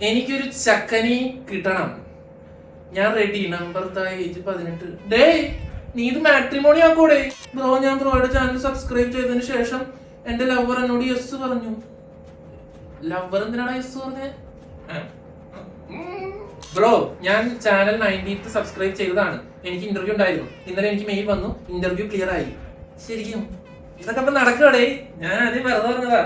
എനിക്കൊരു ചക്കനി കിട്ടണം. ഞാൻ റെഡി. Number age 18. ഡേ നീ ഇത് മാട്രിമോണി ആക്കോടെ ബ്രോ. ഞാൻ ബ്രോയുടെ ചാനൽ സബ്സ്ക്രൈബ് ചെയ്തതിനു ശേഷം എന്റെ ലവർ എന്നോട് യെസ് പറഞ്ഞു. ലവർ എന്തിനാണ് യെസ് പറഞ്ഞത്? ബ്രോ ഞാൻ ചാനൽ 90th സബ്സ്ക്രൈബ് ചെയ്തതാണ്. എനിക്ക് ഇന്റർവ്യൂ ഉണ്ടായിരുന്നു. ഇന്നലെ എനിക്ക് മെയിൽ വന്നു, ഇന്റർവ്യൂ ക്ലിയർ ആയി. ശരിക്കും ഇതൊക്കെ അപ്പൊ നടക്കടേ? ഞാൻ ആദ്യം വെറുതെ പറഞ്ഞതാ.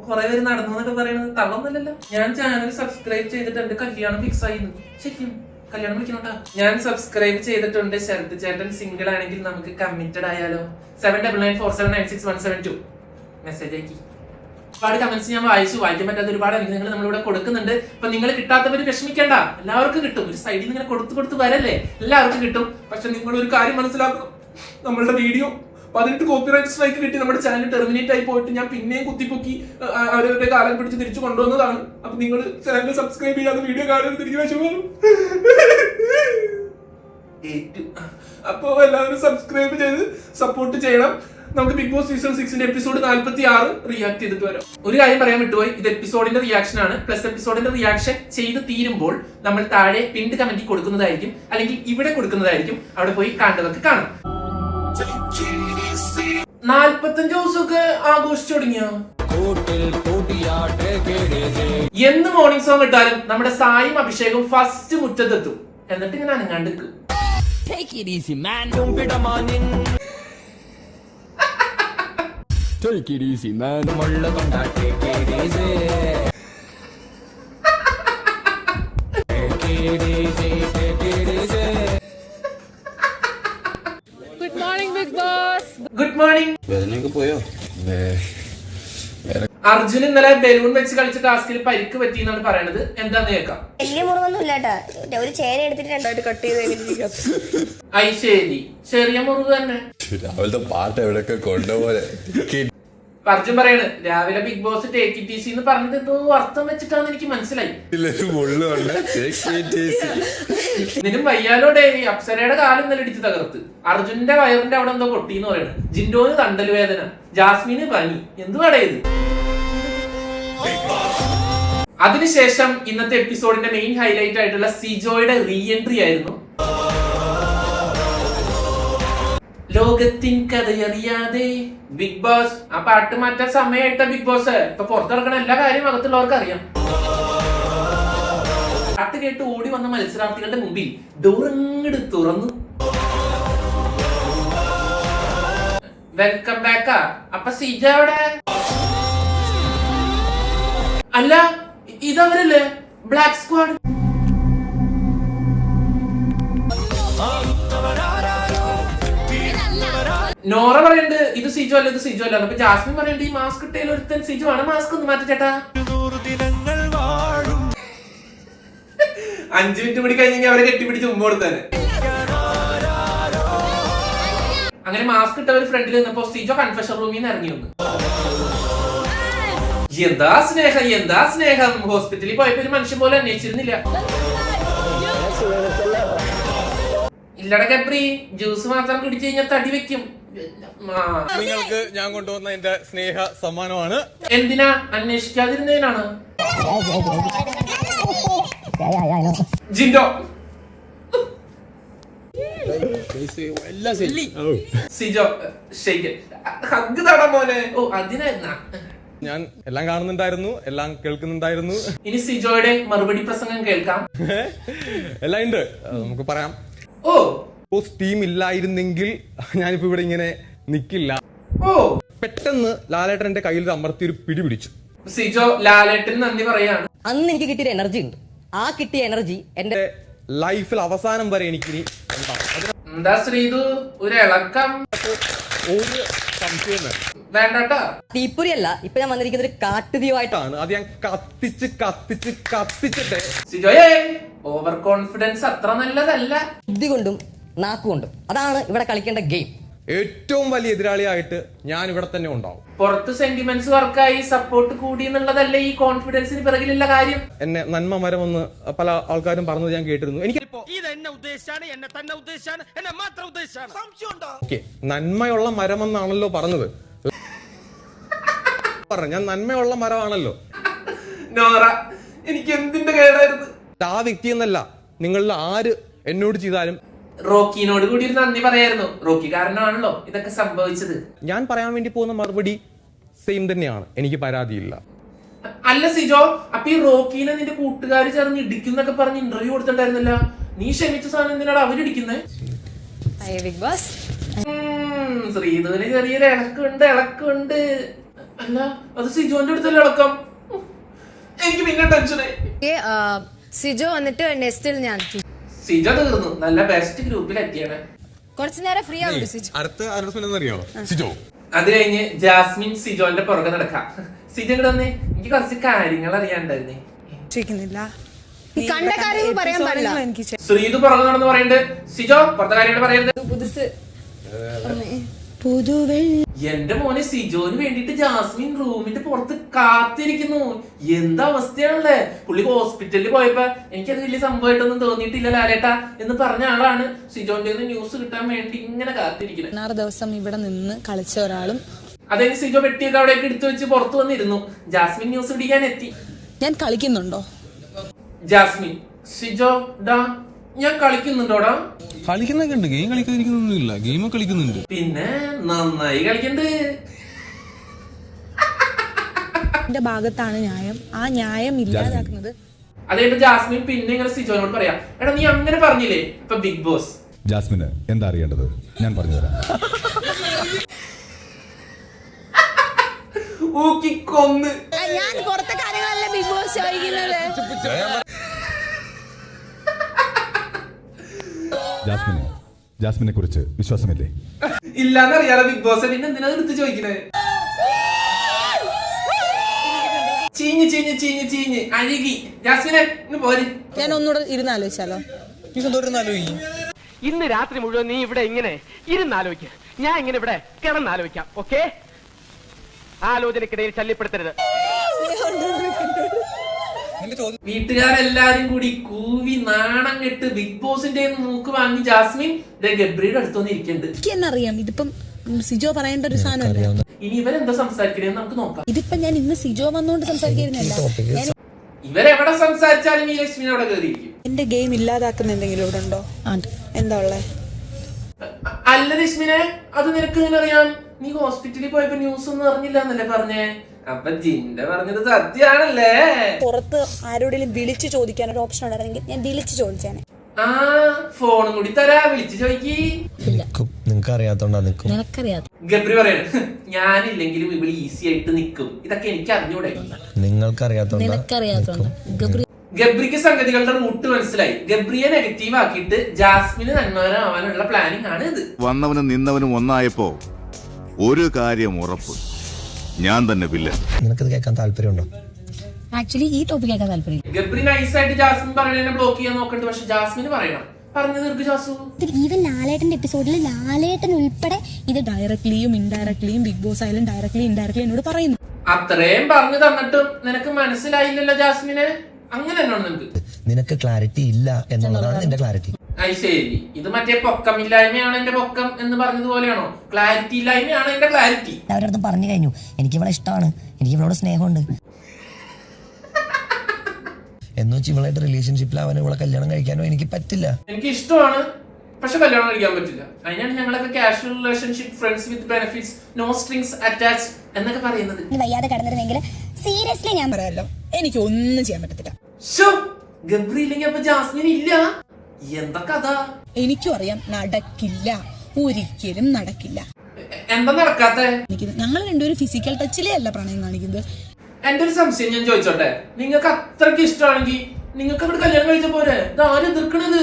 കുറെ പേര് നടന്നു എന്നൊക്കെ പറയുന്നത് തള്ളൊന്നല്ലല്ലോ. ഞാൻ ചാനൽ സബ്സ്ക്രൈബ് ചെയ്തിട്ട് എന്റെ കല്യാണം ഫിക്സ് ആയിരുന്നു. ശരിക്കും കല്യാണം വിളിക്കണോട്ടാ. ഞാൻ സബ്സ്ക്രൈബ് ചെയ്തിട്ടുണ്ട്. ശരത് ചേട്ടൻ സിംഗിൾ ആണെങ്കിൽ നമുക്ക് കമ്മിറ്റഡ് ആയാലോ? 7994799617 മെസ്സേജ് ആക്കി. ഒരുപാട് കമന്റ്സ് ഞാൻ വായിക്കാൻ പറ്റാത്ത ഒരുപാട് അനുഗ്രഹങ്ങൾ നമ്മളിവിടെ കൊടുക്കുന്നുണ്ട്. അപ്പൊ നിങ്ങൾ കിട്ടാത്തവര് വിഷമിക്കേണ്ട, എല്ലാവർക്കും കിട്ടും. ഒരു സൈഡിൽ ഇങ്ങനെ കൊടുത്ത് വരല്ലേ, എല്ലാവർക്കും കിട്ടും. പക്ഷെ നിങ്ങൾ ഒരു കാര്യം മനസ്സിലാക്കണം, നമ്മളുടെ വീഡിയോ 18 കോപ്പിറൈറ്റ് സ്ട്രൈക്ക് കിട്ടി നമ്മുടെ ചാനൽ ടെർമിനേറ്റ് ആയി പോയിട്ട് ഞാൻ പിന്നെയും കുത്തിപ്പൊക്കി അവരവരുടെ കാലം പിടിച്ച് തിരിച്ചു കൊണ്ടുവന്നതാണ്. അപ്പൊ നിങ്ങൾ ചാനൽ സബ്സ്ക്രൈബ് ചെയ്യാതെ വീഡിയോ കാണുന്നത് എനിക്ക് വിഷമമാണ്. അപ്പൊ എല്ലാവരും സബ്സ്ക്രൈബ് ചെയ്ത് സപ്പോർട്ട് ചെയ്യണം. നമുക്ക് big boss season 6 episode 46 react ചെയ്തിട്ട് വരാം. ഒരു കാര്യം പറയാൻ വിട്ടുപോയി, ഇത് എപ്പിസോഡിന്റെ റിയാക്ഷൻ ആണ്. പ്ലസ് എപ്പിസോഡിന്റെ റിയാക്ഷൻ ചെയ്ത് തീരുമ്പോൾ നമ്മൾ താഴെ പിൻഡ് കമന്റ് കൊടുക്കുന്നതായിരിക്കും, അല്ലെങ്കിൽ ഇവിടെ കൊടുക്കുന്നതായിരിക്കും. അവിടെ പോയി കണ്ടവർക്ക് കാണാം. 45 ദിവസമൊക്കെ ആഘോഷിച്ചു തുടങ്ങിയോ? എന്ന് മോർണിംഗ് സോങ് ഇട്ടാലും നമ്മുടെ സായും അഭിഷേകും ഫസ്റ്റ് മുറ്റത്തെത്തും. എന്നിട്ട് ഇങ്ങനെ അനങ്ങാണ്ടിരിക്കും. Take it easy, man. Take it easy, man. Take it easy. Take it easy. Good morning, Big Boss. Good morning. വേദനയൊക്കെ പോയോ? അർജുൻ ഇന്നലെ ബലൂൺ വെച്ച് കളിച്ച ടാസ്കിൽ പരിക്ക് പറ്റി എന്നാണ് പറയണത്. എന്താന്ന് കേൾക്കാം. വലിയ മുറിവൊന്നും ഇല്ലാട്ടാ, ഒരു ചേന എടുത്തിട്ട് രണ്ടായിട്ട് കട്ട് ചെയ്ത്. ശരി, ചെറിയ മുറിവ് തന്നെ. രാവിലത്തെ പാട്ട് എവിടെയൊക്കെ കൊണ്ടുപോലെ അർജുൻ പറയണ് രാവിലെ big boss take it easy എന്ന് പറഞ്ഞത് എന്തോ അർത്ഥം വെച്ചിട്ടാന്ന് എനിക്ക് മനസ്സിലായി. ഇതിനും വയ്യാലോടെ അപ്സരയുടെ കാലം ഇന്നലെ ഇടിച്ച് തകർത്ത്. അർജുന്റെ വയറിന്റെ അവിടെ എന്തോ പൊട്ടിന്ന് പറയണ്. ജിൻഡോന് തണ്ടൽ വേദന, ജാസ്മിന് പനി. എന്തുവാടേ ഇത്? അതിനുശേഷം ഇന്നത്തെ എപ്പിസോഡിന്റെ മെയിൻ ഹൈലൈറ്റ് ആയിട്ടുള്ള സിജോയുടെ റീ എൻട്രി ആയിരുന്നു. ലോകത്തിൻ കഥയറിയാതെ ബിഗ് ബോസ്. ആ പാട്ട് മാറ്റാൻ സമയമായിട്ട ബിഗ് ബോസ്. ഇപ്പൊ പുറത്തിറക്കണ എല്ലാ കാര്യം അകത്തുള്ളവർക്ക് അറിയാം. പാട്ട് കേട്ട് ഓടി വന്ന മത്സരാർത്ഥികളുടെ മുമ്പിൽ ഡോർ അങ്ങോട്ട് തുറന്നു. വെൽക്കം ബാക്കാ. അപ്പൊ സിജ അവിടെ അല്ല, ഇതവരല്ലേ ബ്ലാക്ക് സ്ക്വാഡ്. നോറ പറയണ്ട് ഇത് സിജോ അല്ല, ഇത് സിജോ അല്ല. അപ്പൊ ജാസ്മിൻ പറയണ്ട് ഈ മാസ്ക് ഇട്ടേൽ ഒരുത്തൻ സിജോ ആണ്, മാസ്ക് ഒന്ന് മാറ്റി ചേട്ടാ. 5 മിനിറ്റ് കൂടി കഴിഞ്ഞെങ്കിൽ അവരെ കെട്ടിപ്പിടിച്ച് മുമ്പ് കൊടുത്താന്. അങ്ങനെ മാസ്ക് ഇട്ടവർ ഫ്രണ്ടിൽ നിന്നപ്പോ സിജോ കൺഫെഷൻ റൂമിൽ നിന്ന് ഇറങ്ങി വന്നു. എന്താ സ്നേഹം, എന്താ സ്നേഹം. ഹോസ്പിറ്റലിൽ പോയപ്പോ ഒരു മനുഷ്യൻ പോലെ അന്വേഷിച്ചിരുന്നില്ല. ഇല്ലട ഗബ്രി, ജ്യൂസ് മാത്രം കുടിച്ചു കഴിഞ്ഞാൽ തടി വെക്കും. നിങ്ങൾക്ക് ഞാൻ കൊണ്ടുവന്ന എന്റെ സ്നേഹ സമ്മാനമാണ്. എന്തിനാ? അന്വേഷിക്കാതിരുന്നതിനാണ്. ജിൻഡോ സിജോ ഷെയ്ക്ക് ഹഗ് തടാ മോനെ. ഓ അതിനായിരുന്നാ. ഞാൻ എല്ലാം കാണുന്നുണ്ടായിരുന്നു, എല്ലാം കേൾക്കുന്നുണ്ടായിരുന്നു. ഇനി സിജോയുടെ മറുപടി പ്രസംഗം കേൾക്കാം. എല്ലാം ഉണ്ട്, നമുക്ക് പറയാം. ഓ ടീം ഇല്ലായിരുന്നെങ്കിൽ ഞാനിപ്പോ ഇവിടെ ഇങ്ങനെ നിക്കില്ല. ഓ പെട്ടെന്ന് ലാലേട്ടൻ എന്റെ കയ്യിൽ അമർത്തി ഒരു പിടി പിടിച്ചു. സിജോ ലാലേട്ടന് നന്ദി പറയാണ്. അന്ന് എനിക്ക് കിട്ടിയ എനർജി ഉണ്ട്. ആ കിട്ടിയ എനർജി എന്റെ ലൈഫിൽ അവസാനം വരെ എനിക്കിനി എന്താ ശ്രീതു ഒരു ഇളക്കം? ഒരു സംശയം വേണ്ടട്ടാ. തീപ്പൊരി അല്ല, ഇപ്പൊ ഞാൻ വന്നിരിക്കുന്നത് ഒരു കാട്ടുതീവായിട്ടാണ്. അത് ഞാൻ കത്തിച്ച് കത്തിച്ച് കത്തിച്ചിട്ട്. സിജോയെ ഓവർ കോൺഫിഡൻസ് അത്ര നല്ലതല്ല. ബുദ്ധി കൊണ്ടും നാക്കുകൊണ്ടും. അതാണ് ഇവിടെ കളിക്കേണ്ട ഗെയിം. ഏറ്റവും വലിയ എതിരാളിയായിട്ട് ഞാൻ ഇവിടെ തന്നെ ഉണ്ടാവും. പുറത്ത് സെന്റിമെന്റ്സ് വർക്കായി സപ്പോർട്ട് കൂടി എന്നുള്ളതല്ലേ ഈ കോൺഫിഡൻസിന് പിറകിലുള്ള കാര്യം. എന്നെ നന്മ മരമെന്ന് പല ആൾക്കാരും പറഞ്ഞത് ഞാൻ കേട്ടിരുന്നു. എനിക്ക് നന്മയുള്ള മരമെന്നാണല്ലോ പറഞ്ഞത്. ഞാൻ നന്മയുള്ള മരമാണല്ലോ. നോറ എനിക്ക് എന്തിന്റെ കേടായിരുന്നു. ആ വ്യക്തി എന്നല്ല, നിങ്ങളിൽ ആര് എന്നോട് ചെയ്താലും റോക്കിനോട് കൂടി ഒരു നന്ദി പറയായിരുന്നു. റോക്കി കാരണമാണല്ലോ ഇതൊക്കെ സംഭവിച്ചത്. ഞാൻ പറയാൻ വേണ്ടി പോകുന്ന മറുപടി സെയിം തന്നെയാണ്. എനിക്ക് പരാതിയില്ല. അല്ല സിജോ, അപ്പൊ ഈ റോക്കീനെ നിന്റെ കൂട്ടുകാർ ചേർന്ന് ഇടിക്കുന്നൊക്കെ പറഞ്ഞ് ഇന്റർവ്യൂ കൊടുത്തിട്ടുണ്ടായിരുന്നല്ല. നീ ക്ഷമിച്ച സാധനം എന്തിനാണ് അവരിടിക്കുന്നേ? Big Boss. ശ്രീധുവിന് ചെറിയൊരു ഇളക്കുണ്ട്. അല്ല, അത് സിജോന്റെ അടുത്തല്ലേ ഇളക്കം? എനിക്ക് പിന്നെ ടെൻഷനായി. സിജോ വന്നിട്ട് നെക്സ്റ്റിൽ ഞാൻ സിജോ തീർന്നു. നല്ല ബെസ്റ്റ് ഗ്രൂപ്പിൽ എത്തിയാണ്. കുറച്ചു നേരം ഫ്രീ ആവും സിജോ. അടുത്ത അനൗൺസ്മെന്റ് അറിയോ? സിജോ. അത് കഴിഞ്ഞ് ജാസ്മിൻ സിജോന്റെ പുറകെ നടക്കാം. സിജോ ഇവിടെ വന്നേ, എനിക്ക് കുറച്ച് കാര്യങ്ങൾ അറിയാണ്ടായിരുന്നേ. കണ്ട കാര്യം പറയാൻ പാടില്ല. ശ്രീധു പുറകെ നടന്ന് പറയണ്ട്. സിജോ പുറത്തെ കാര്യങ്ങൾ പറയരുത്. എന്റെ മോനെ സിജോന് വേണ്ടിട്ട് ജാസ്മിൻ റൂമിന്റെ പുറത്ത് കാത്തിരിക്കുന്നു. എന്താ അവസ്ഥയാണല്ലേ. പുള്ളി ഹോസ്പിറ്റലിൽ പോയപ്പോ എനിക്കത് വലിയ സംഭവമായിട്ടൊന്നും തോന്നിയിട്ടില്ല ലാലേട്ടാ എന്ന് പറഞ്ഞ ആളാണ് സിജോന്റെ ന്യൂസ് കിട്ടാൻ വേണ്ടി ഇങ്ങനെ കാത്തിരിക്കുന്നത്. 16 ദിവസം ഇവിടെ നിന്ന് കളിച്ച ഒരാളും അതായത് സിജോ പെട്ടിയൊക്കെ അവിടേക്ക് എടുത്തു വെച്ച് പുറത്തു വന്നിരുന്നു. ജാസ്മിൻ ന്യൂസ് പിടിക്കാൻ എത്തി. ഞാൻ കളിക്കുന്നുണ്ടോ? ജാസ്മിൻ, സിജോ ഡാ ഞാൻ കളിക്കുന്നുണ്ടോടാ? കളിക്കുന്നൊക്കെ ഉണ്ട്, ഗെയിം കളിക്കാതിരിക്കുന്നൊന്നുമില്ല, ഗെയിം കളിക്കുന്നുണ്ട്. പിന്നെ നന്നായി കളിക്കണ്ട്. എന്റെ ഭാഗത്താണ് ന്യായം. ആ ന്യായം ഇല്ലാതാക്കുന്നത്. അതേപോലെ ജാസ്മിൻ പിന്നെ ഇങ്ങനെ സിജോനോട് പറയാം, എടാ നീ അങ്ങനെ പറഞ്ഞില്ലേ ഇപ്പൊ ബിഗ് ബോസ്. ജാസ്മിന് എന്താ അറിയേണ്ടത് ഞാൻ പറഞ്ഞുതരാം. ഊക്കിക്കൊന്ന്. ഞാൻ പുറത്തെ കാര്യങ്ങളല്ല ബിഗ് ബോസ് ചോദിക്കുന്നത്. ജാസ്മിനെ കുറിച്ച് വിശ്വാസമില്ലേ? ഇല്ലാന്നറിയാലോ ബിഗ് ബോസ്, പിന്നെ എന്തിനാ എടുത്ത് ചോദിക്കണേ? ചീഞ്ഞ് അഴുകി. ജാസ്മിനെ ഇന്ന് പോര്. ഞാൻ ഒന്നുകൂടെ ഇരുന്നാലോചിച്ചാലോ? ഇന്ന് രാത്രി മുഴുവൻ നീ ഇവിടെ ഇങ്ങനെ ഇരുന്നാലോചിക്ക, ഞാൻ ഇങ്ങനെ ഇവിടെ കിടന്നാലോചിക്കാം. ഓക്കെ, ആലോചനക്കിടയിൽ ശല്യപ്പെടുത്തരുത്. വീട്ടുകാരെല്ലാരും കൂടി കൂവി നാണം കെട്ട് ബിഗ് ബോസിന്റെ മൂക്ക് വാങ്ങി ജാസ്മിൻ ഗബ്രിയുടെ അടുത്തൊന്നും ഇരിക്കുന്നുണ്ട്. എനിക്ക് തന്നെ അറിയാം, ഇതിപ്പം സിജോ പറയേണ്ട ഒരു സാധനമല്ല. ഇനി ഇവരെന്താ സംസാരിക്കണേന്ന് നമുക്ക് നോക്കാം. ഇതിപ്പം ഞാൻ ഇന്ന് സിജോ വന്നോണ്ട് സംസാരിക്കുന്നില്ല. ഇവരെവിടെ സംസാരിച്ചാലും ഈ ലക്ഷ്മി അവിടെ കയറിയിരിക്കും. എന്റെ ഗെയിം ഇല്ലാതാക്കുന്ന എന്തെങ്കിലും ഇവിടെ ഉണ്ടോ? എന്താ ഉള്ളേ? അല്ല രശ്മിനെ, അത് നിനക്ക് എങ്ങനെ അറിയാം? നീ ഹോസ്പിറ്റലിൽ പോയപ്പോ ന്യൂസ് ഒന്നും അറിഞ്ഞില്ല എന്നല്ലേ പറഞ്ഞേ? അപ്പൊ ജിന്റെ പറഞ്ഞത് സത്യാണല്ലേ? പുറത്ത് ആരോടെങ്കിലും വിളിച്ചു ചോദിക്കാൻ ഒരു ഓപ്ഷൻ ഉണ്ടായിരുന്നെങ്കിൽ ഞാൻ വിളിച്ചു ചോദിച്ചാനെ. ആ ഫോണും കൂടി തരാ, വിളിച്ചു ചോദിക്കി. നിനക്ക് അറിയാത്തോണ്ടാ നിക്കും. നിനക്കറിയാം. ഗബ്രി പറയണ ഞാനില്ലെങ്കിലും ഇവള് ഈസി ആയിട്ട് നിക്കും. ഇതൊക്കെ എനിക്ക് അറിഞ്ഞൂടെ? നിങ്ങൾക്ക് നിനക്കറിയാത്തോണ്ട് ഗബ്രിക്ക് സംഗതികളുടെ റൂട്ട് മനസ്സിലായി. ഗബ്രിയെ നെഗറ്റീവ് ആക്കിയിട്ട് ജാസ്മിന് നന്മകരമാവാനുള്ള പ്ലാനിങ് ആണ് ഇത്. വന്നവനും നിന്നവനും ഒന്നായപ്പോ ഒരു കാര്യം ഉറപ്പ്, ഞാൻ തന്നെ വില്ലൻ. നിനക്കത് കേൾക്കാൻ താല്പര്യമുണ്ടോ? ആക്ച്വലി ഈ ടോപ്പിക് കേൾക്കാൻ താല്പര്യം. ഗബ്രി നൈസായിട്ട് ജാസ്മിൻ പറയണതിനെ ബ്ലോക്ക് ചെയ്യാൻ നോക്കണ്ട്. പക്ഷെ ജാസ്മിന് പറയണം. പറഞ്ഞു തീർക്ക് ജാസു. ഈവൻ ലാലേട്ടന്റെ എപ്പിസോഡിൽ ലാലേട്ടൻ ഉൾപ്പെടെ ഇത് ഡയറക്ട്ലിയും ഇൻഡയറക്ട്ലിയും ബിഗ് ബോസ് ആയാലും ഡയറക്ട്ലി ഇൻഡയറക്ട്ലി എന്നോട് പറയുന്നു. അത്രയും പറഞ്ഞു തന്നിട്ടും നിനക്ക് മനസ്സിലായില്ലല്ലോ ജാസ്മിനെ. അങ്ങനെ തന്നെയാണ് നിനക്ക് ക്ലാരിറ്റി ഇല്ല എന്നുള്ളതാണ് എന്റെ ക്ലാരിറ്റി. ശരി, ഇത് മറ്റേ പൊക്കമില്ലായ്മയാണ് എന്റെ പൊക്കം എന്ന് പറഞ്ഞതുപോലെയാണോ? ക്ലാരിറ്റി ഇല്ലായ്മയാണ് എന്റെ ക്ലാരിറ്റി. അവരടുത്ത് പറഞ്ഞു കഴിഞ്ഞു, എനിക്ക് ഇവളെ ഇഷ്ടമാണ്, എനിക്ക് ഇവളോട് സ്നേഹമുണ്ട് എന്ന് വെച്ച് ഇവളായിട്ട് റിലേഷൻഷിപ്പിലാവാനോ ഇവളെ കല്യാണം കഴിക്കാനോ എനിക്ക് പറ്റില്ല. എനിക്ക് ഇഷ്ടമാണ്, പക്ഷെ കല്യാണം കഴിക്കാൻ പറ്റില്ല. അതിനാണ് ഞങ്ങളൊക്കെ casual relationship, friends with benefits, no strings attached എന്നൊക്കെ പറയുന്നത്. വയ്യാതെ കിടന്നിരുന്നെങ്കിൽ സീരിയസ്ലി ഞാൻ പറയാമല്ലോ, എനിക്ക് ഒന്നും ചെയ്യാൻ പറ്റത്തില്ല. ഗബ്രി ഇല്ലെങ്കിൽ അപ്പൊ ജാസ്മിൻ ഇല്ല. എന്താ കഥ? എനിക്കും അറിയാം, നടക്കില്ല, ഒരിക്കലും നടക്കില്ല. എന്താ നടക്കാത്ത? ഞങ്ങൾ രണ്ടുപേരും ഫിസിക്കൽ ടച്ചിലേ അല്ല പ്രണയം കാണിക്കുന്നത്. എന്റെ ഒരു സംശയം ഞാൻ ചോദിച്ചോട്ടെ, നിങ്ങൾക്ക് അത്രയ്ക്ക് ഇഷ്ടമാണെങ്കിൽ നിങ്ങൾക്ക് അവിടെ കല്യാണം കഴിച്ച പോരെ? ഇതാരും എതിർക്കണത്?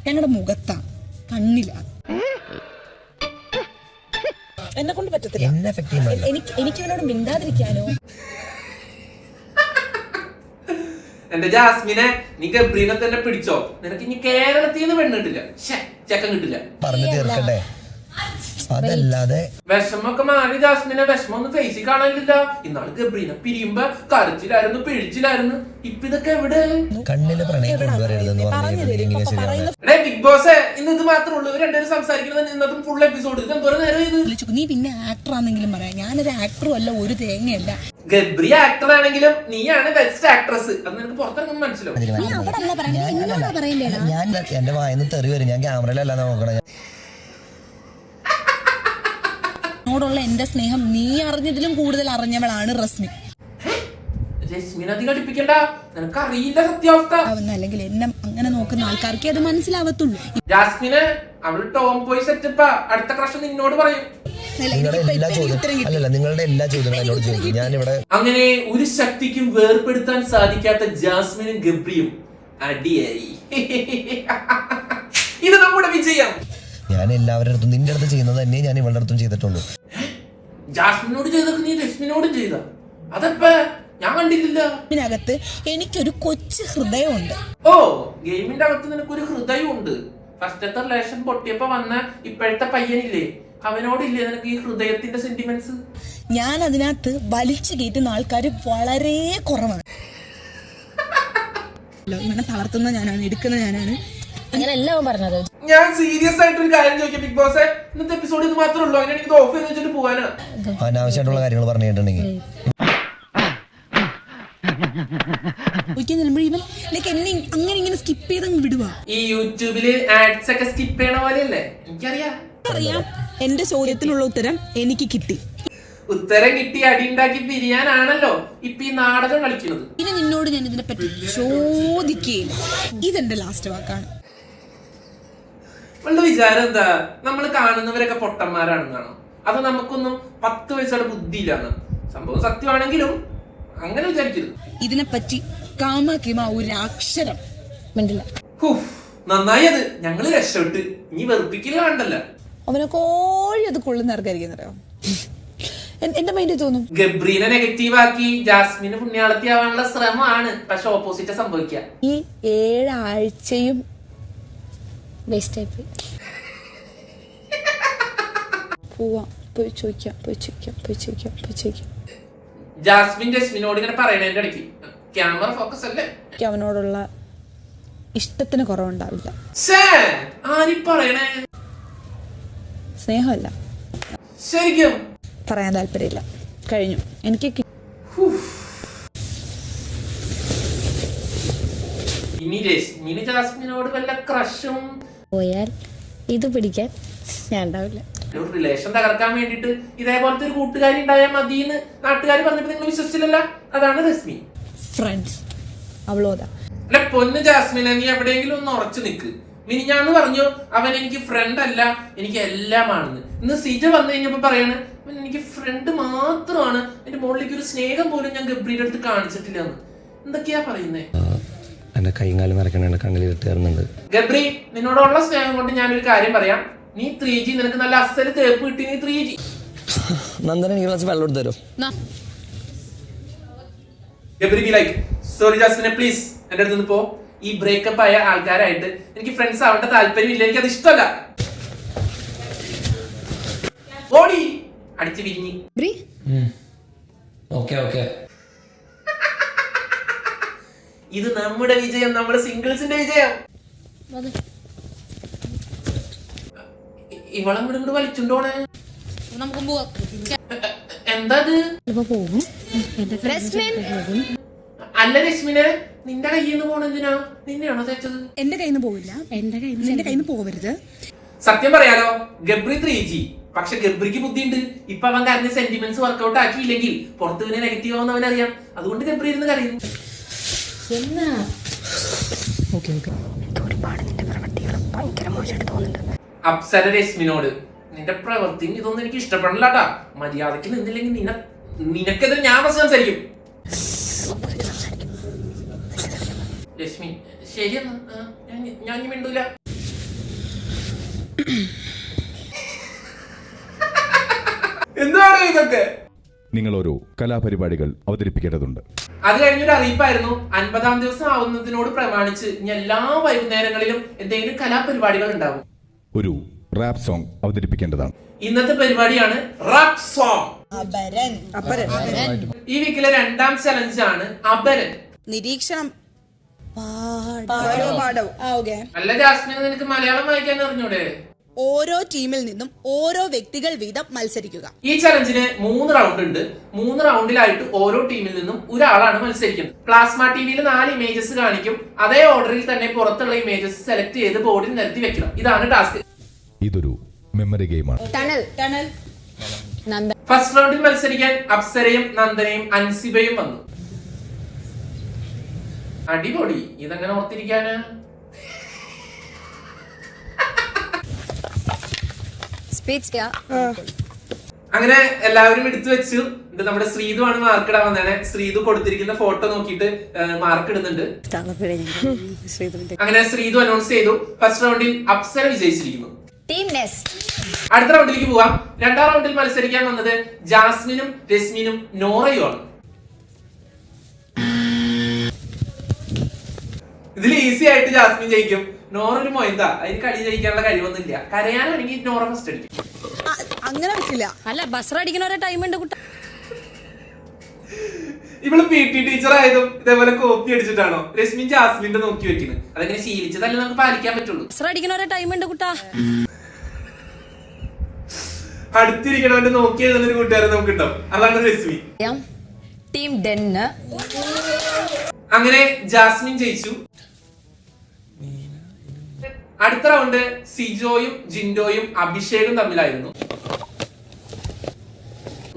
ഞങ്ങളുടെ മുഖത്താ, കണ്ണിലാ. എന്നെ കൊണ്ട് പറ്റത്തില്ല. എനിക്ക് അവനോട് മിണ്ടാതിരിക്കാനോ? എന്റെ ജാസ്മിനെ, നീ ഗബ്രീനെ തന്നെ പിടിച്ചോ. നിനക്ക് ഇനി കേരളത്തിൽ നിന്ന് പെണ്ണ് കിട്ടില്ല, ചെക്കൻ കിട്ടില്ല. പറഞ്ഞു തീർക്കട്ടെ, അതല്ലാതെ വിഷമൊക്കെ മാറി ജാസ്മിനെ. വിഷമം ഒന്നും ഫേസിൽ കാണാനില്ല. ഇന്നാള് ഗബ്രീനെ പിരിയുമ്പോ കരച്ചിലായിരുന്നു, പിഴിച്ചിലായിരുന്നു. ഇപ്പൊ ഇതൊക്കെ എവിടെ? കണ്ണില് പ്രണയം കൊണ്ടുവരരുതെന്ന് പറഞ്ഞു. ബിഗ് ബോസ് ഇന്ന് ഇത് മാത്രമേ ഉള്ളൂ. രണ്ടുപേരും സംസാരിക്കുന്നത് ഇന്നത്തെ ഫുൾ എപ്പിസോഡ്. ഇത് എന്തോരം നേരം ഇത്? നീ പിന്നെ ആക്ടർ ആണെന്നെങ്കിലും പറയാം. ഞാനൊരു ആക്ടറും അല്ല, ഒരു തേങ്ങയല്ല. ഗബ്രി ആക്ടർ ആണെങ്കിലും നീയാണ് ബെസ്റ്റ് ആക്ട്രസ്. അത് നിനക്ക് പുറത്തിറങ്ങുമ്പോൾ മനസ്സിലാവും. ഞാൻ എന്റെ വായന്ന് തെറി വരും. ഞാൻ ക്യാമറയിലല്ല നോക്കണേ. എന്നോടുള്ള എന്റെ സ്നേഹം നീ അറിഞ്ഞതിലും കൂടുതൽ അറിഞ്ഞവളാണ് റസ്മി. രശ്മിനെ അധികം അടുപ്പിക്കണ്ട, നിനക്ക് അറിയില്ല സത്യാവസ്ഥ. അല്ലെങ്കിൽ എന്നെ അങ്ങനെ നോക്കുന്ന ആൾക്കാർക്ക് അത് മനസ്സിലാവത്തുള്ളൂ. ജാസ്മിന് അവള് ടോം പോയി സെറ്റപ്പാ. അടുത്ത ക്രഷ് നിന്നോട് പറയും. നിങ്ങളുടെ എല്ലാ ചോദ്യങ്ങളും എന്നോട് ചോദിക്കും. ഞാനിവിടെ അങ്ങനെ ഒരു ശക്തിക്കും വേർപെടുത്താൻ സാധിക്കാത്ത ജാസ്മിനും ഗബ്രിയും അടിയായി. ഇത് നമ്മുടെ വിജയം. ഞാൻ എല്ലാവരുടെ അടുത്തും നിന്റെ അടുത്ത് ചെയ്യുന്നത് തന്നെ ഞാൻ ഇവളുടെ അടുത്തും ചെയ്തിട്ടുള്ളൂ. ജാസ്മിനോട് ചെയ്തൊക്കെ നീ രശ്മിനോടും ചെയ്ത? അതപ്പ ഞാൻ കണ്ടിട്ടില്ല. ഇതിനകത്ത് എനിക്കൊരു കൊച്ചു ഹൃദയമുണ്ട്. ഓ, ഗെയിമിന്റെ അകത്ത് നിനക്കൊരു ഹൃദയം ഉണ്ട്. ഫസ്റ്റത്തെ റിലേഷൻ പൊട്ടിയപ്പോ വന്ന ഇപ്പോഴത്തെ പയ്യനില്ലേ, അവനോടില്ലേ നിനക്ക് ഈ ഹൃദയത്തിന്റെ സെന്റിമെന്റ്സ്? ഞാൻ അതിനകത്ത് വലിച്ചു കയറ്റുന്ന ആൾക്കാർ വളരെ കുറവാണ്. ഇങ്ങനെ തളർത്തുന്ന ഞാനാണ്, എടുക്കുന്ന ഞാനാണ്, അങ്ങനെ എല്ലാം പറഞ്ഞത്. ഞാൻ സീരിയസ് ആയിട്ട് ഒരു കാര്യം ചോദിക്കാം ബിഗ് ബോസ്. ഇന്നത്തെ എപ്പിസോഡ് ഇത് മാത്രമേ ഉള്ളൂ. അങ്ങനെ എനിക്ക് ഓഫ് ചെയ്ത് വെച്ചിട്ട് പോകാനാ. അനാവശ്യമായിട്ടുള്ള കാര്യങ്ങൾ പറഞ്ഞു കേട്ടിട്ടുണ്ടെങ്കിൽ അങ്ങനെ ഇങ്ങനെ സ്കിപ്പ് ചെയ്ത് വിടുക. ഈ യൂട്യൂബില് ആഡ്സ് ഒക്കെ സ്കിപ്പ് ചെയ്യണ പോലെയല്ലേ? എനിക്കറിയാം. എന്റെ ചോദ്യത്തിനുള്ള ഉത്തരം എനിക്ക് കിട്ടി. ഉത്തരം കിട്ടി അടി ഉണ്ടാക്കി പിരിയാനാണല്ലോ ഇപ്പൊ ഈ നാടകം കളിക്കുന്നത്. ഇനി നിന്നോട് ഞാൻ ഇതിനെ പറ്റി ചോദിക്കുകയില്ല. ഇതെന്റെ ലാസ്റ്റ് വാക്കാണ്. അവളുടെ വിചാരം എന്താ, നമ്മൾ കാണുന്നവരൊക്കെ പൊട്ടന്മാരാണെന്നാണോ? അത് നമുക്കൊന്നും 10 വയസ്സുള്ള ബുദ്ധിയിലാണ്. സംഭവം സത്യമാണെങ്കിലും അങ്ങനെ വിചാരിക്കരുത്. ഇതിനെപ്പറ്റി കാമാക്കിമ ഒരു അക്ഷരം മിണ്ടില്ല. നന്നായി, അത് ഞങ്ങള് രക്ഷപ്പെട്ട്. ഇനി വെറുപ്പിക്കല് വേണ്ടല്ല. അവനെ കോഴി അത് കൊള്ളുന്ന ആർക്കായിരിക്കുന്നറിയോ? എന്റെ മൈൻഡിൽ തോന്നും ഗബ്രീനെ നെഗറ്റീവ് ആക്കി ജാസ്മിന് പുണ്യാളത്തിയാവാനുള്ള ശ്രമമാണ്. പക്ഷെ ഓപ്പോസിറ്റ് സംഭവിക്കുക. ഈ 7 ആഴ്ചയും വേസ്റ്റ് ആയി പോയി. പോവാം, പോയി ചോദിക്കാം. ജാസ്മിൻ ജസ്മിനോട് ഇങ്ങനെ പറയണതിന്റെ ഇടയ്ക്ക് ക്യാമറ ഫോക്കസ് അല്ലേ? അവനോടുള്ള ഇഷ്ടത്തിന് കുറവുണ്ടാവില്ല. ആരി പറയണേ? സ്നേഹമല്ല, ശരിക്കും പറയാൻ താല്പര്യമില്ല. കഴിഞ്ഞു. എനിക്ക് ഇനി രശ്മിന് ജാസ്മിനോട് വല്ല ക്രഷും പോയാൽ ഇത് പിടിക്കാൻ ഞാൻ ഉണ്ടാവില്ല. ഒരു റിലേഷൻ തകർക്കാൻ വേണ്ടിട്ട് ഇതേപോലത്തെ ഒരു കൂട്ടുകാരി ഉണ്ടായാൽ മതിയെന്ന് നാട്ടുകാർ പറഞ്ഞപ്പോ നിങ്ങൾ വിശ്വസിച്ചില്ലല്ലോ. അതാണ് രശ്മി. ഫ്രണ്ട്സ് അവളോതാ. അല്ല പൊന്ന് ജാസ്മിനെ, നീ എവിടെയെങ്കിലും ഒന്ന് ഉറച്ചു നിൽക്ക്. മിനിഞ്ഞാന്ന് പറഞ്ഞു അവൻ എനിക്ക് ഫ്രണ്ട് അല്ല, എനിക്ക് എല്ലാമാണെന്ന്. ഇന്ന് സിജ വന്നു കഴിഞ്ഞപ്പോ പറയാണ് അവൻ എനിക്ക് ഫ്രണ്ട് മാത്രമാണ്, എന്റെ മുകളിലേക്ക് ഒരു സ്നേഹം പോലും ഞാൻ ഗബ്രിയുടെ അടുത്ത് കാണിച്ചിട്ടില്ല എന്ന്. എന്തൊക്കെയാ പറയുന്നേ? എന്റെ കൈയും കാലും നിറയ്ക്കണ എന്റെ കണ്ണിൽ ഇട്ടുകയറുന്നുണ്ട്. ഗബ്രി, നിന്നോടുള്ള സ്നേഹം കൊണ്ട് ഞാനൊരു കാര്യം പറയാം. നീ 3G, നിനക്ക് നല്ല അസല് തേപ്പ് കിട്ടി. നീ 3G. നന്ദന എനിക്ക് കുറച്ച് വെള്ളം എടുത്ത് തരും. ഗബ്രി ബി ലൈക്ക് സോറി ജാസ്മിനെ, പ്ലീസ് എന്റെ അടുത്ത് നിന്ന് പോ. ഈ ബ്രേക്കപ്പ് ആയ ആൾക്കാരായിട്ട് എനിക്ക് ഫ്രണ്ട്സ് ആവേണ്ട താല്പര്യമില്ല. എനിക്കത് ഇഷ്ടമല്ല. ഓടി അടിച്ചു വിരിഞ്ഞി. ഇത് നമ്മുടെ വിജയം, നമ്മുടെ സിംഗിൾസിന്റെ വിജയം. ഇവളങ്ങോട്ട് ഇങ്ങോട്ട് വലിച്ചുണ്ടോണേ. എന്താ അല്ല രശ്മിനെ, നിന്റെ കയ്യിൽ നിന്ന് പോണെന്തിനാ? നിന്നെയാണോ തേച്ചത്? എന്റെ കയ്യിൽ നിന്ന് പോവില്ല. എന്റെ കയ്യിൽ നിന്ന് പോവരുത്. സത്യം പറയാലോ, ഗബ്രി 3G. പക്ഷെ ഗബ്രിക്ക് ബുദ്ധിയുണ്ട്. ഇപ്പൊ അവൻ കരഞ്ഞ സെന്റിമെന്റ്സ് വർക്ക്ഔട്ട് ആക്കിയില്ലെങ്കിൽ പുറത്ത് പിന്നെ നെഗറ്റീവ് ആവുന്ന അവൻ അറിയാം. അതുകൊണ്ട് ഗബ്രി ഇരുന്ന് കരയുന്നു. അപ്സര രശ്മിനോട് നിന്റെ പ്രവൃത്തിയും ഇതൊന്നും എനിക്ക് ഇഷ്ടപ്പെടില്ലാട്ടാ. മര്യാദക്ക് നിന്നില്ലെങ്കിൽ നിനക്കെതിരെ ഞാൻ സംസാരിക്കും. രശ്മി ശരിയെന്നാ, ഞാൻ മിണ്ടൂല. എന്താണ് ഇതൊക്കെ? നിങ്ങൾ ഓരോ കലാപരിപാടികൾ അവതരിപ്പിക്കേണ്ടതുണ്ട്. അത് കഴിഞ്ഞൊരു അറിയിപ്പായിരുന്നു. 50-ാം ദിവസം ആവുന്നതിനോട് പ്രമാണിച്ച് ഇനി എല്ലാ വൈകുന്നേരങ്ങളിലും എന്തെങ്കിലും കലാപരിപാടികൾ ഉണ്ടാവും. ഒരു റാപ്പ് സോങ് അവതരിപ്പിക്കേണ്ടതാണ്. ഇന്നത്തെ പരിപാടിയാണ് റാപ്പ് സോങ്. ഈ വീക്കിലെ 2ാം ചലഞ്ച് ആണ് അപരൻ. നിരീക്ഷണം. അല്ല ജാസ്മിന്, നിനക്ക് മലയാളം വായിക്കാൻ അറിഞ്ഞൂടെ? ഓരോ ടീമിൽ നിന്നും ഓരോ വ്യക്തികൾ വീതം മത്സരിക്കുക. ഈ ചലഞ്ചിന് 3 റൗണ്ട് ഉണ്ട്. 3 റൗണ്ടിലായിട്ട് ഓരോ ടീമിൽ നിന്നും ഒരാളാണ് മത്സരിക്കുന്നത്. പ്ലാസ്മ ടിവിയിൽ 4 ഇമേജസ് കാണിക്കും. അതേ ഓർഡറിൽ തന്നെ പുറത്തുള്ള ഇമേജസ് സെലക്ട് ചെയ്ത് ബോർഡിൽ നിരത്തി വെക്കണം. ഇതാണ് ടാസ്ക്. ഇതൊരു മെമ്മറി ഗെയിമാണ്. ഫസ്റ്റ് റൗണ്ടിൽ മത്സരിക്കാൻ അപ്സരയും നന്ദനയും അൻസിബയും വന്നു. അടിപൊളി. ഇതെങ്ങനെ ഓർത്തിരിക്കാന്? അങ്ങനെ എല്ലാവരും എടുത്തു വെച്ചു. നമ്മുടെ ശ്രീതു ആണ് മാർക്ക് ഇടാൻ വന്നേ. ശ്രീതു കൊടുത്തിരിക്കുന്ന ഫോട്ടോ നോക്കിയിട്ട് മാർക്ക് ഇടുന്നുണ്ട്. അങ്ങനെ ശ്രീതു അനൗൺസ് ചെയ്തു ഫസ്റ്റ് റൗണ്ടിൽ അപ്സര വിജയിച്ചിരിക്കുന്നു. അടുത്ത റൗണ്ടിലേക്ക് പോവാം. 2ാം റൗണ്ടിൽ മത്സരിക്കാൻ വന്നത് ജാസ്മിനും രശ്മിനും നോറയും ആണ്. ഇതിൽ ഈസി ആയിട്ട് ജാസ്മിൻ ജയിക്കും. നോറ ഒരു മൊയന്താ. അതിന് കളി ജയിക്കാനുള്ള കഴിവൊന്നുമില്ല. കരയാനാണെങ്കിൽ നോറ ഫസ്റ്റ് അടിക്കും. അങ്ങനെ പറ്റില്ല. അല്ല ബസ് അടിക്കുന്ന ടൈം ഉണ്ട് കുട്ട. ഇവള് PT ടീച്ചർ ആയതും ഇതേപോലെ കോപ്പി അടിച്ചിട്ടാണോ രശ്മിൻ ജാസ്മിന്റെ നോക്കി വെക്കുന്നത്? അതെങ്ങനെ ശീലിച്ചതല്ലേ നമുക്ക് പാലിക്കാൻ പറ്റുള്ളൂ. ബസ് അടിക്കുന്ന ടൈം ഉണ്ട് കുട്ട. അടുത്തിരിക്കണവന്റെ നോക്കി എഴുതുന്നൊരു കൂട്ടുകാരെ നമുക്ക് കിട്ടും. അതാണ് രശ്മി. ടീം ഡെന്ന്. അങ്ങനെ ജാസ്മിൻ ജയിച്ചു. അടുത്ത റൗണ്ട് സിജോയും ജിൻഡോയും അഭിഷേകും തമ്മിലായിരുന്നു.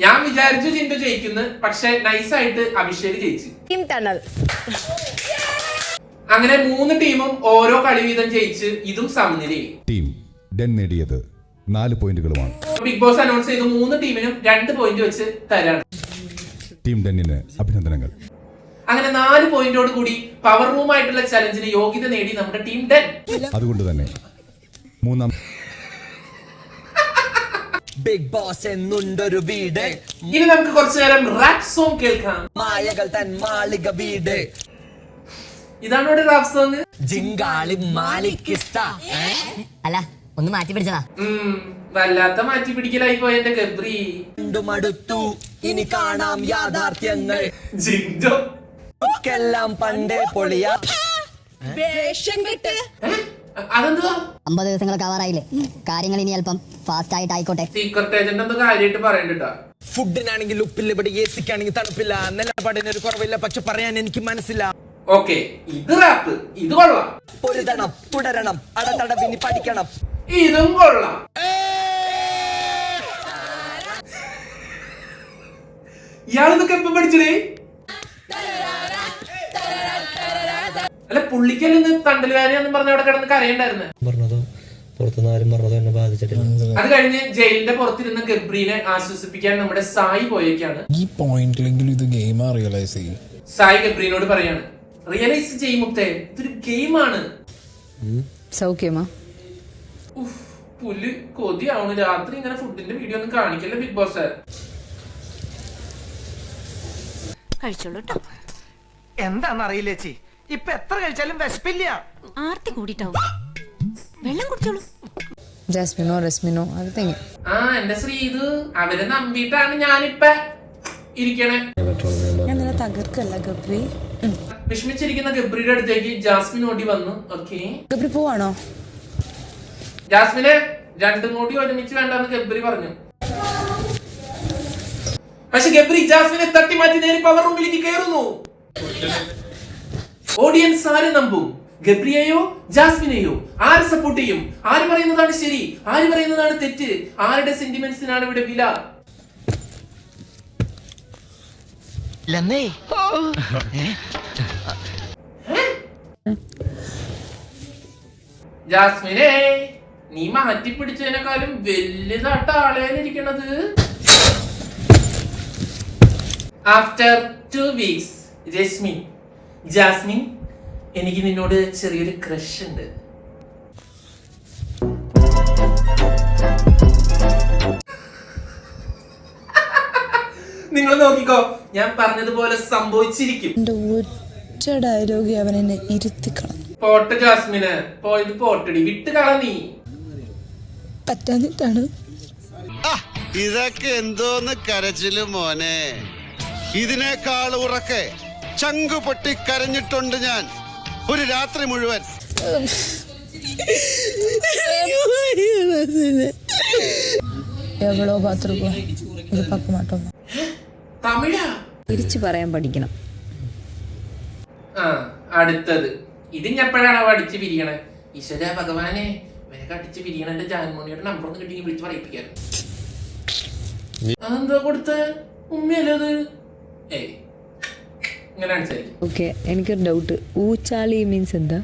ഞാൻ വിചാരിച്ചു ജിൻഡോ ജയിക്കുന്നു, പക്ഷെ നൈസായിട്ട് അഭിഷേക് ജയിച്ചു. അങ്ങനെ 3 ടീമും ഓരോ കളി വീതം ജയിച്ച് ഇതും സമനിലയായി. ടീം ഡെൻ നേടിയത് 4 പോയിന്റുകളുമാണ്. ബിഗ് ബോസ് അനൗൺസ് ചെയ്തു 3 ടീമിനും 2 പോയിന്റ് വെച്ച് തരാണ്. ടീം ഡെന്നിന് അഭിനന്ദനങ്ങൾ. അങ്ങനെ 4 പോയിന്റോട് കൂടി പവർ റൂം ആയിട്ടുള്ള ചലഞ്ചിന് യോഗ്യത നേടി നമ്മുടെ ടീം ഡെൻ. അതുകൊണ്ട് തന്നെ 3ാം ബിഗ് ബോസ് എന്നുണ്ടൊരു വീട്, ഇനി നമുക്ക് കുറച്ചു നേരം റാപ്പ് സോങ് കേൾക്കാം. മായകൾ തൻ മാളിക വീട്, ഇതാണ് ഇവിടെ റാപ്പ് സോങ്. ജിങ്കാളി മാലിക്കിസ്ത. അല്ല ഒന്ന് മാറ്റി പിടിച്ചതാ. വല്ലാത്ത മാറ്റി പിടിക്കലായി പോയ എന്റെ ഗബ്രി. മടുത്തു ഇനി കാണാം യാഥാർത്ഥ്യങ്ങൾ, ജിൻഡോ എല്ലാം പണ്ടേ പൊളിയ. അതെന്തുവാ? 50 ദിവസങ്ങളൊക്കെ ആവാറായില്ലേ, കാര്യങ്ങൾ ഇനി അല്പം ഫാസ്റ്റ് ആയിട്ട് ആയിക്കോട്ടെ. സീക്രട്ട് ഏജന്റ് എന്തോ കാര്യമായിട്ട് പറയണ്ടാ. ഫുഡിനാണെങ്കിൽ ഉപ്പില്ല, ഇവിടെ എസിക്കാണെങ്കിൽ തണുപ്പില്ല, നിലപാടിന് ഒരു കുറവില്ല, പക്ഷെ പറയാൻ എനിക്ക് മനസ്സില്ല. ഓക്കെ, ഇത് റാപ്പ്, ഇത് കൊള്ളാം. പൊരുതണം, തുടരണം, അടതടവിനി പഠിക്കണം, ഇതും കൊള്ളാം. ഇയാളിതൊക്കെ എപ്പോ പഠിച്ചേ? അല്ല പുള്ളിക്കല്ലെന്ന് തണ്ടലുകാരിയാന്ന് പറഞ്ഞ അവിടെ കിടന്ന് കരയുണ്ടായിരുന്നു. അത് കഴിഞ്ഞ് ജയിലിന്റെ പുറത്തിരുന്ന ഗബ്രീനെ ആശ്വസിപ്പിക്കാൻ നമ്മുടെ സായി പോയേക്കാണ്. ഈ പോയിന്റിലെങ്കിലും ഇത് ഗെയിമാ റിയലൈസ് ചെയ്യും. സായി ഗബ്രീനോട് പറയാണ്, റിയലൈസ് ചെയ്യും മുത്തേ, ഇതൊരു ഗെയിമാണ്. സൗഖ്യമാ? പുല്ല് കൊതിയാവുന്നു. രാത്രി ഇങ്ങനെ ഫുഡിന്റെ വീഡിയോ ഒന്നും കാണിക്കല്ലേ ബിഗ് ബോസ്. കഴിച്ചോളൂ. എന്താന്നറിയില്ല ചേച്ചി, ഇപ്പൊ എത്ര കഴിച്ചാലും വിശപ്പില്ല. ആർത്തി കൂടിട്ടാവും. വെള്ളം കുടിച്ചോളൂ. ജാസ്മിനോ റസ്മിനോ അതെങ്ങനെ? എന്റെ ശ്രീതു അവരെ നമ്പിട്ടാണ് ഞാനിപ്പ ഇരിക്കണേ. ഞാൻ നിന്നെ തകർക്കല്ല ഗബ്രി. വിഷമിച്ചിരിക്കുന്ന ഗബ്രിയുടെ അടുത്തേക്ക് ജാസ്മിൻ ഓടി വന്നു. ഓക്കെ ഗബ്രി പോവാണോ? ജാസ്മിനെ 2 കൂടി ഒരുമിച്ച് വേണ്ടെന്ന് ഗബ്രി പറഞ്ഞു. പക്ഷെ ഗബ്രി ജാസ്മിനെ തട്ടി മാറ്റി നേരെ പവർ റൂമിലേക്ക് കയറുന്നു. ഓഡിയൻസ് ആരെ നമ്പും? ഗബ്രിയെയോ ജാസ്മിനെയോ? ആരെ സപ്പോർട്ട് ചെയ്യും? ആര് പറയുന്നതാണ് ശരി, ആര് പറയുന്നതാണ് തെറ്റ്? ആരുടെ സെന്റിമെന്റ്സിനാണ് ഇവിടെ വില? ജാസ്മിനെ നീ മാറ്റിപ്പിടിച്ചതിനെക്കാളും വലുതാട്ട ആളേലിരിക്കണത്. ആഫ്റ്റർ 2 weeks രശ്മി, ജാസ്മിൻ എനിക്ക് നിന്നോട് ചെറിയൊരു ക്രഷ് ഉണ്ട്. നിങ്ങൾ നോക്കിക്കോ, ഞാൻ പറഞ്ഞതുപോലെ സംഭവിച്ചിരിക്കും. ഡയലോഗ് അവൻ എന്നെ ഇരുത്തിക്കണം. പോട്ടെ ജാസ്മിന്, പോയത് പോട്ടടി, വിട്ടുകള നീ. പറ്റാഞ്ഞിട്ടാണ്. ഇതൊക്കെ എന്തോന്ന് കരച്ചില് മോനെ. ഇതിനേക്കാൾ ഉറക്കെ ചങ്കു പൊട്ടി കരഞ്ഞിട്ടുണ്ട് ഞാൻ ഒരു രാത്രി മുഴുവൻ. എവളോ പാത്രക്കോ ഇത് പക്ക മാട്ടോ തമിഴാ? തിരിച്ചു പറയാൻ പഠിക്കണം. ആ അടുത്തത് ഇത് എപ്പോഴാണോ അടിച്ച് പിരിയണേ? ഈശ്വര ഭഗവാനെ വേഗം അടിച്ച് പിരിയണ. എന്റെ ജാൻമോണിയുടെ നമ്പർ ഒന്ന് കിട്ടി വിളിച്ച് പറയിപ്പിക്കാൻ. അതെന്താ കൊടുത്ത ഉമ്മയല്ലേ അത്? ഏയ് ഇങ്ങനെ അടിച്ചായിരിക്കും. ഓക്കെ, എനിക്കൊരു ഡൗട്ട്. ഊച്ചാളി മീൻസ് എന്താ?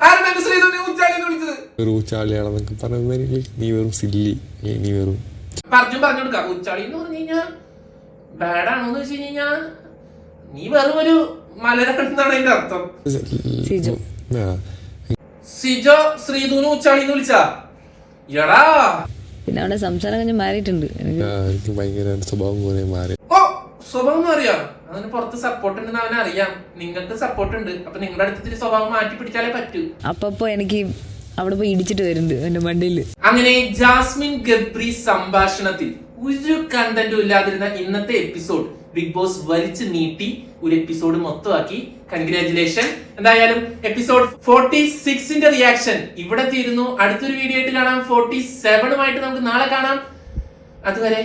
ആരാണ് ശ്രീധരനെ ഊച്ചാളി എന്ന് വിളിച്ചത്? വെറും ചാളിയാണെന്നൊക്കെ പറയുന്ന നീ വെറും സില്ലി, നീ വെറും പറഞ്ഞു കൊടുക്കാം. ഊച്ചാളി എന്ന് പറഞ്ഞു കഴിഞ്ഞാ ബാഡാണോന്ന് വെച്ച് കഴിഞ്ഞാ നീ വെറും ഒരു മലരാണെന്നാണ് അതിന്റെ അർത്ഥം. സിജോ സിജോ ശ്രീധുവിന് ഊച്ചാളി എന്ന് വിളിച്ചാ എടാ. പിന്നെ അവിടെ സംസാരം കഴിഞ്ഞ് മാറിയിട്ടുണ്ട്. എനിക്ക് ഭയങ്കര സ്വഭാവം പോലെ മാറി. ഓ സ്വഭാവം അറിയാം. അതിന് പുറത്ത് സപ്പോർട്ട് ഉണ്ടെന്ന് അവനറിയാം. നിങ്ങൾക്ക് സപ്പോർട്ട് ഉണ്ട്. അപ്പൊ നിങ്ങളുടെ അടുത്ത് സ്വഭാവം മാറ്റി പിടിച്ചാലേ പറ്റൂ. അപ്പൊ എനിക്ക് അവിടെ പോയി ഇടിച്ചിട്ട് വരുന്നുണ്ട് എന്റെ വണ്ടിയില്. അങ്ങനെ ജാസ്മിൻ ഗബ്രി സംഭാഷണത്തിൽ ഒരു കണ്ടന്റും ഇല്ലാതിരുന്ന ഇന്നത്തെ എപ്പിസോഡ് ബിഗ് ബോസ് വലിച്ചു നീട്ടി ഒരു എപ്പിസോഡ് മൊത്തമാക്കി. കൺഗ്രാറ്റുലേഷൻ. എന്തായാലും എപ്പിസോഡ് 46ന്റെ റിയാക്ഷൻ ഇവിടെ തീരുന്നു. അടുത്തൊരു വീഡിയോ ആയിട്ട് കാണാം. 47 നമുക്ക് നാളെ കാണാം. അതുവരെ